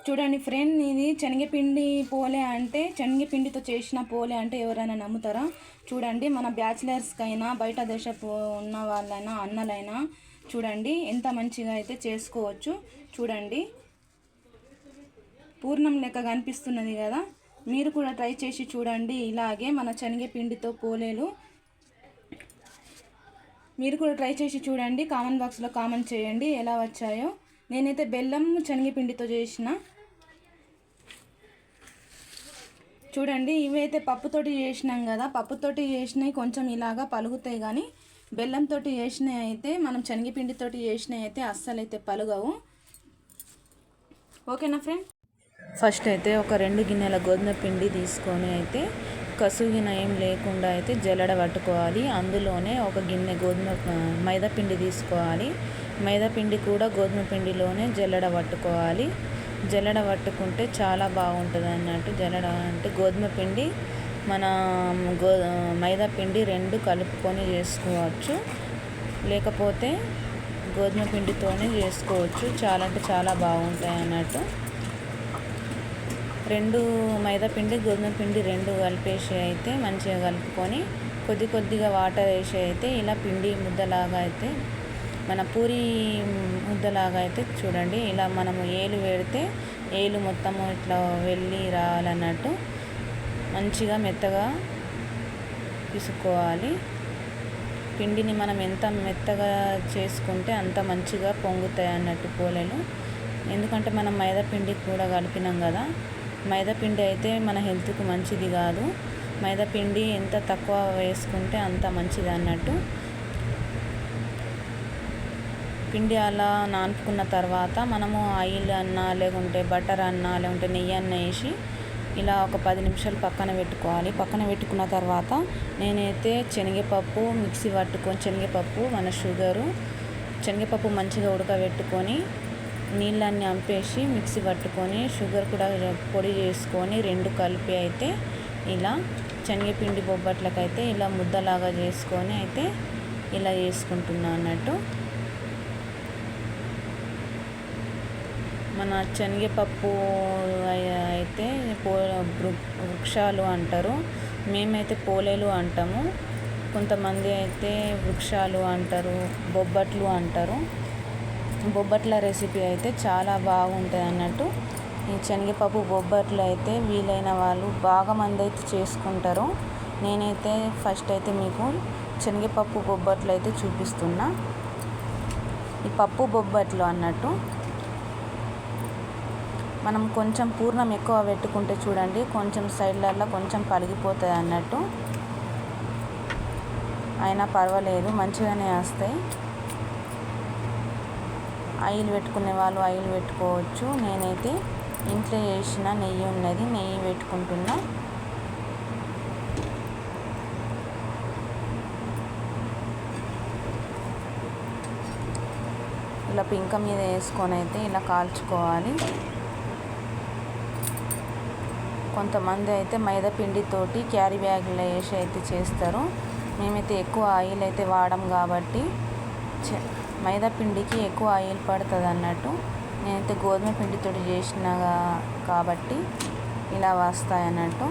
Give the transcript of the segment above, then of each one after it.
చూడండి ఫ్రెండ్, ఇది శనగపిండి పోలే అంటే శనగపిండితో చేసిన పోలే అంటే ఎవరైనా నమ్ముతారా? చూడండి, మన బ్యాచిలర్స్కైనా బయట దేశపు ఉన్న వాళ్ళైనా అన్నలైనా చూడండి ఎంత మంచిగా అయితే చేసుకోవచ్చు. చూడండి, పూర్ణం లెక్క కనిపిస్తున్నది కదా. మీరు కూడా ట్రై చేసి చూడండి. ఇలాగే మన శనగపిండితో పోలేలు మీరు కూడా ట్రై చేసి చూడండి. కామెంట్ బాక్స్లో కామెంట్ చేయండి ఎలా వచ్చాయో. నేనైతే బెల్లం శనగపిండితో చేసిన. చూడండి, ఇవైతే పప్పుతోటి చేసినాం కదా, పప్పుతోటి చేసినవి కొంచెం ఇలాగా పలుగుతాయి, కానీ బెల్లంతో చేసినవి అయితే మనం శనగపిండితోటి చేసినవి అయితే అస్సలు అయితే పలుగవు. ఓకేనా ఫ్రెండ్? ఫస్ట్ అయితే ఒక 2 గిన్నెల గోధుమ పిండి తీసుకొని అయితే కసుగిన ఏం లేకుండా అయితే జల్లెడ పట్టుకోవాలి. అందులోనే ఒక గిన్నె మైదా పిండి తీసుకోవాలి. మైదా పిండి కూడా గోధుమ పిండిలోనే జల్లెడ పట్టుకోవాలి. జల్లెడ పట్టుకుంటే చాలా బాగుంటుంది అన్నట్టు. జల్లెడ అంటే గోధుమ పిండి మన మైదా పిండి 2 కలుపుకొని చేసుకోవచ్చు, లేకపోతే గోధుమ పిండితోనే చేసుకోవచ్చు. చాలా అంటే చాలా బాగుంటాయి అన్నట్టు. 2 మైదా పిండి గోధుమ పిండి 2 కలిపేసి అయితే మంచిగా కలుపుకొని కొద్దిగా వాటర్ వేసి అయితే ఇలా పిండి ముద్దలాగా అయితే మన పూరి ముద్దలాగా అయితే చూడండి, ఇలా మనము ఏలు పెడితే ఏలు మొత్తము ఇట్లా వెళ్ళి రావాలన్నట్టు మంచిగా మెత్తగా పిసుకోవాలి. పిండిని మనం ఎంత మెత్తగా చేసుకుంటే అంత మంచిగా పొంగుతాయి అన్నట్టు పోలేలు. ఎందుకంటే మనం మైదా పిండి కూడా కలిపినాం కదా. మైదా పిండి అయితే మన హెల్త్కు మంచిది కాదు. మైదా పిండి ఎంత తక్కువ వేసుకుంటే అంత మంచిది అన్నట్టు. పిండి అలా నానుకున్న తర్వాత మనము ఆయిల్ అన్నా లేకుంటే బటర్ అన్నా లేకుంటే నెయ్యి అన్న వేసి ఇలా ఒక 10 నిమిషాలు పక్కన పెట్టుకోవాలి. పక్కన పెట్టుకున్న తర్వాత నేనైతే శనగపప్పు మిక్సీ పట్టుకొని శనగపప్పు మంచిగా ఉడకబెట్టుకొని నీళ్ళన్నీ అంపేసి మిక్సీ పట్టుకొని షుగర్ కూడా పొడి చేసుకొని 2 కలిపి అయితే ఇలా శనగపిండి బొబ్బట్లకైతే ఇలా ముద్దలాగా చేసుకొని అయితే ఇలా చేసుకుంటున్నా అన్నట్టు. మన శనగపప్పు అయితే వృక్షాలు అంటారు, మేమైతే పోలేలు అంటాము. కొంతమంది అయితే వృక్షాలు అంటారు, బొబ్బట్లు అంటారు. బొబ్బట్ల రెసిపీ అయితే చాలా బాగుంటుంది అన్నట్టు. ఈ శనగపప్పు బొబ్బట్లు అయితే వీలైన వాళ్ళు బాగా మంది అయితే చేసుకుంటారు. నేనైతే ఫస్ట్ అయితే మీకు శనగపప్పు బొబ్బట్లు అయితే చూపిస్తున్నా. ఈ పప్పు బొబ్బట్లు అన్నట్టు మనం కొంచెం పూర్ణం ఎక్కువ పెట్టుకుంటే చూడండి కొంచెం సైడ్లలో కొంచెం పలిగిపోతుంది అన్నట్టు. అయినా పర్వాలేదు, మంచిగానే వస్తాయి. ఆయిల్ పెట్టుకునే వాళ్ళు ఆయిల్ పెట్టుకోవచ్చు. నేనైతే ఇంట్లో చేసిన నెయ్యి ఉన్నది, నెయ్యి పెట్టుకుంటున్నా. ఇలా పింక మీద వేసుకొని అయితే ఇలా కాల్చుకోవాలి. కొంతమంది అయితే మైదా పిండితోటి క్యారీ బ్యాగ్లో వేసి అయితే చేస్తారు. మేమైతే ఎక్కువ ఆయిల్ అయితే వాడం కాబట్టి మైదా పిండికి ఎక్కువ ఆయిల్ పడుతుంది అన్నట్టు. నేనైతే గోధుమ పిండితో చేసిన కాబట్టి ఇలా వస్తాయి అన్నట్టు.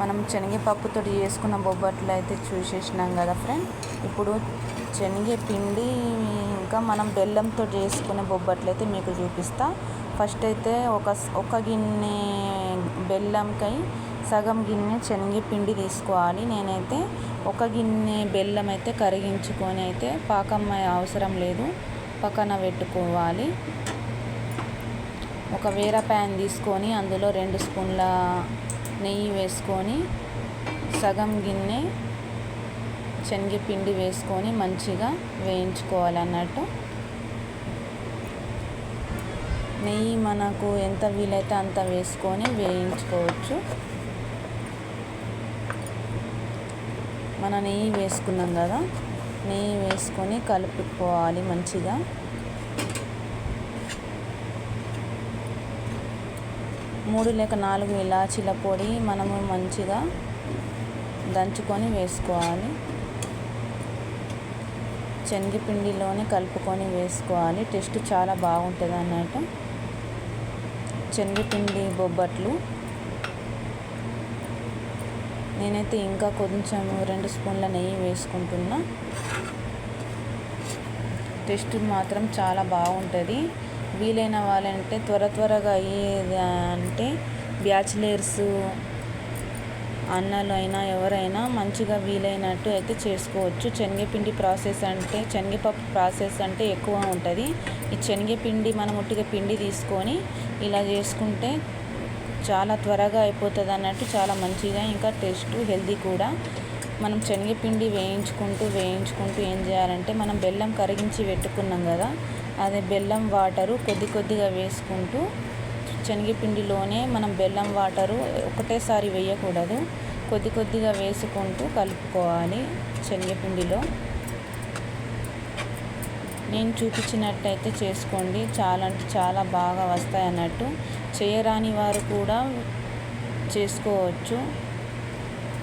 మనం శనగపప్పుతో చేసుకున్న బొబ్బట్లు అయితే చూసేసినాం కదా ఫ్రెండ్. ఇప్పుడు శనగపిండి ఇంకా మనం బెల్లంతో చేసుకునే బొబ్బట్లు అయితే మీకు చూపిస్తా. ఫస్ట్ అయితే ఒక గిన్నె బెల్లంకై సగం గిన్నె శనగపిండి తీసుకోవాలి. నేనైతే ఒక గిన్నె బెల్లం అయితే కరిగించుకొని అయితే పాకం అవసరం లేదు, పక్కన పెట్టుకోవాలి. ఒక వేరే ప్యాన్ తీసుకొని అందులో 2 స్పూన్ల నెయ్యి వేసుకొని సగం గిన్నె శనగపిండి వేసుకొని మంచిగా వేయించుకోవాలన్నట్టు. నెయ్యి మనకు ఎంత వీలైతే అంత వేసుకొని వేయించుకోవచ్చు. మన నెయ్యి వేసుకున్నాం కదా, నెయ్యి వేసుకొని కలుపుకోవాలి మంచిగా. 3 లేక 4 ఇలాచీల పొడి మనము మంచిగా దంచుకొని వేసుకోవాలి. శనగపిండిలోనే కలుపుకొని వేసుకోవాలి. టేస్ట్ చాలా బాగుంటుంది అన్నట్టు. శనగపిండి బొబ్బట్లు. నేనైతే ఇంకా కొంచెం 2 స్పూన్ల నెయ్యి వేసుకుంటున్నా. టేస్ట్ మాత్రం చాలా బాగుంటుంది. వీలైన వాళ్ళంటే త్వరగా అయ్యేది అంటే బ్యాచిలర్స్ అన్నలు అయినా ఎవరైనా మంచిగా వీలైనట్టు అయితే చేసుకోవచ్చు. శనగపిండి ప్రాసెస్ అంటే శనగపప్పు ప్రాసెస్ అంటే ఎక్కువ ఉంటుంది. ఈ శనగపిండి మనం ఉట్టిగా పిండి తీసుకొని ఇలా చేసుకుంటే చాలా త్వరగా అయిపోతుంది అన్నట్టు, చాలా మంచిగా ఇంకా టేస్ట్ హెల్దీ కూడా. మనం శనగపిండి వేయించుకుంటూ ఏం చేయాలంటే మనం బెల్లం కరిగించి పెట్టుకున్నాం కదా, అదే బెల్లం వాటరు కొద్దిగా వేసుకుంటూ శనగపిండిలోనే మనం బెల్లం వాటరు ఒకటేసారి వేయకూడదు, కొద్దిగా వేసుకుంటూ కలుపుకోవాలి శనగపిండిలో. నేను చూపించినట్టయితే చేసుకోండి, చాలా అంటే చాలా బాగా వస్తాయి అన్నట్టు. చేయరాని వారు కూడా చేసుకోవచ్చు.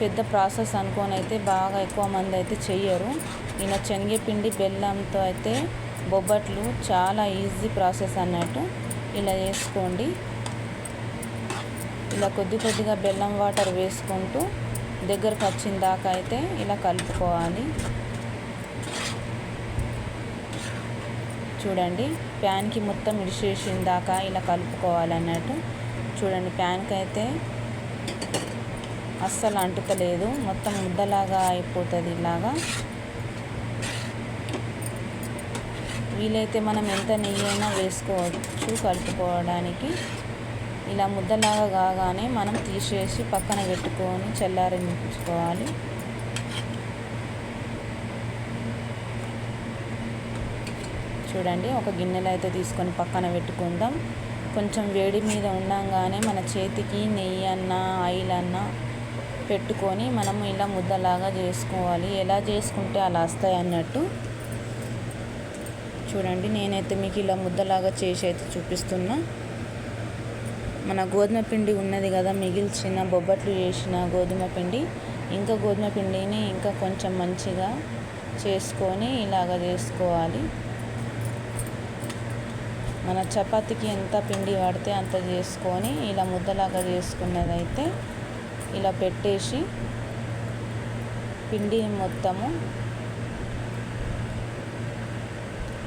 పెద్ద ప్రాసెస్ అనుకొని అయితే బాగా ఎక్కువ మంది అయితే చెయ్యరు. ఇలా శనగపిండి బెల్లంతో అయితే బొబ్బట్లు చాలా ఈజీ ప్రాసెస్ అన్నట్టు. ఇలా చేసుకోండి. ఇలా కొద్దిగా బెల్లం వాటర్ వేసుకుంటూ దగ్గరకు వచ్చిన దాకా అయితే ఇలా కలుపుకోవాలి. చూడండి, ప్యాన్కి మొత్తం ఇడిచేసిన దాకా ఇలా కలుపుకోవాలన్నట్టు. చూడండి, ప్యాన్కి అయితే అస్సలు అంటుతలేదు, మొత్తం ముద్దలాగా అయిపోతుంది. ఇలాగా వీలైతే మనం ఎంత నెయ్యి అయినా వేసుకోవచ్చు కలుపుకోవడానికి. ఇలా ముద్దలాగా కాగానే మనం తీసేసి పక్కన పెట్టుకొని చల్లారించుకోవాలి. చూడండి, ఒక గిన్నెలో అయితే తీసుకొని పక్కన పెట్టుకుందాం. కొంచెం వేడి మీద ఉండగానే మన చేతికి నెయ్యి అన్నా ఆయిల్ అన్నా పెట్టుకొని మనము ఇలా ముద్దలాగా చేసుకోవాలి. ఎలా చేసుకుంటే అలా వస్తాయి అన్నట్టు. చూడండి, నేనైతే మీకు ఇలా ముద్దలాగా చేసి అయితే చూపిస్తున్నా. మన గోధుమ పిండి ఉన్నది కదా, మిగిల్చిన బొబ్బట్లు చేసిన గోధుమ పిండి, ఇంకా గోధుమ పిండిని ఇంకా కొంచెం మంచిగా చేసుకొని ఇలాగ చేసుకోవాలి. మన చపాతీకి ఎంత పిండి పడితే అంత చేసుకొని ఇలా ముద్దలాగా చేసుకున్నదైతే ఇలా పెట్టేసి పిండి మొత్తము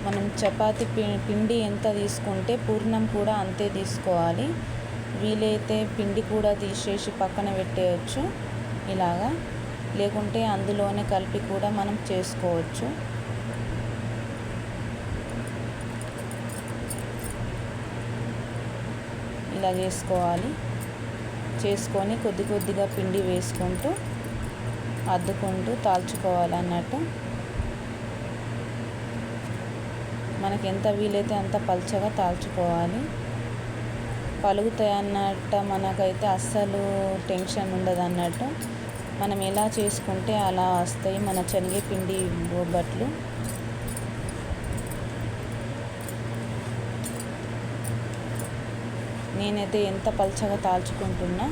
మనం చపాతీ పిండి ఎంత తీసుకుంటే పూర్ణం కూడా అంతే తీసుకోవాలి. వీలైతే పిండి కూడా తీసేసి పక్కన పెట్టేయచ్చు ఇలాగా, లేకుంటే అందులోనే కలిపి కూడా మనం చేసుకోవచ్చు. ఇలా చేసుకోవాలి. చేసుకొని కొద్దిగా పిండి వేసుకుంటూ అద్దుకుంటూ తాల్చుకోవాలన్నట్టు. మనకి ఎంత వీలైతే అంత పల్చగా తాల్చుకోవాలి. పలుగుతాయి అన్నట్టు మనకైతే అస్సలు టెన్షన్ ఉండదు అన్నట్టు. మనం ఎలా చేసుకుంటే అలా వస్తాయి మన శనగపిండి బొబ్బట్లు. నేనైతే ఎంత పల్చగా తాల్చుకుంటున్నా.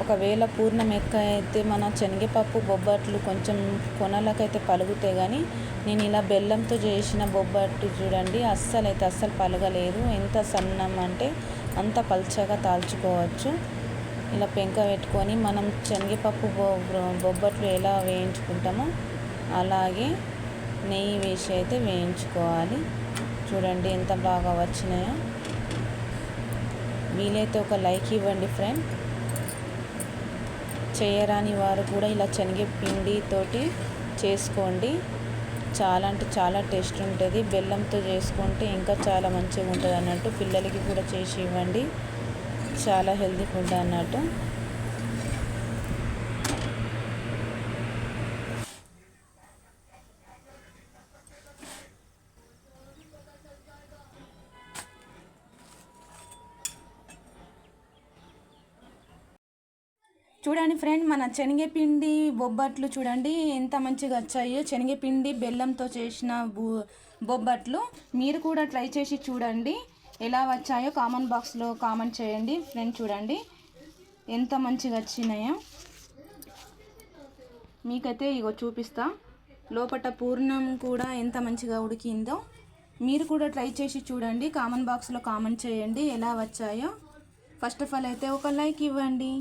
ఒకవేళ పూర్ణం ఎక్కువ అయితే మన శనగపప్పు బొబ్బట్లు కొంచెం కొనలకైతే పలుగుతాయి, కానీ నేను ఇలా బెల్లంతో చేసిన బొబ్బట్లు చూడండి అస్సలు పలగలేదు. ఎంత సన్నం అంటే అంత పల్చగా తాల్చుకోవచ్చు. ఇలా పెంక పెట్టుకొని మనం శనగపప్పు బొబ్బట్లు ఎలా వేయించుకుంటామో అలాగే నెయ్యి వేసి అయితే వేయించుకోవాలి. చూడండి ఎంత బాగా వచ్చినాయో. వీలైతే ఒక లైక్ ఇవ్వండి ఫ్రెండ్. చేయరాని వారు కూడా ఇలా శనగపిండితోటి చేసుకోండి. చాలా అంటే చాలా టేస్ట్ ఉంటుంది. బెల్లంతో చేసుకుంటే ఇంకా చాలా మంచిగా ఉంటుంది అన్నట్టు. పిల్లలకి కూడా చేసి ఇవ్వండి, చాలా హెల్తీ ఫుడ్ అన్నట్టు. చూడండి ఫ్రెండ్, మన శనగపిండి బొబ్బట్లు చూడండి ఎంత మంచిగా వచ్చాయో. శనగపిండి బెల్లంతో చేసిన బొబ్బట్లు మీరు కూడా ట్రై చేసి చూడండి. ఎలా వచ్చాయో కామెంట్ బాక్స్లో కామెంట్ చేయండి ఫ్రెండ్. చూడండి ఎంత మంచిగా వచ్చినాయో. మీకైతే ఇగో చూపిస్తా, లోపల పూర్ణం కూడా ఎంత మంచిగా ఉడికిందో. మీరు కూడా ట్రై చేసి చూడండి, కామెంట్ బాక్స్లో కామెంట్ చేయండి ఎలా వచ్చాయో. ఫస్ట్ ఆఫ్ ఆల్ అయితే ఒక లైక్ ఇవ్వండి.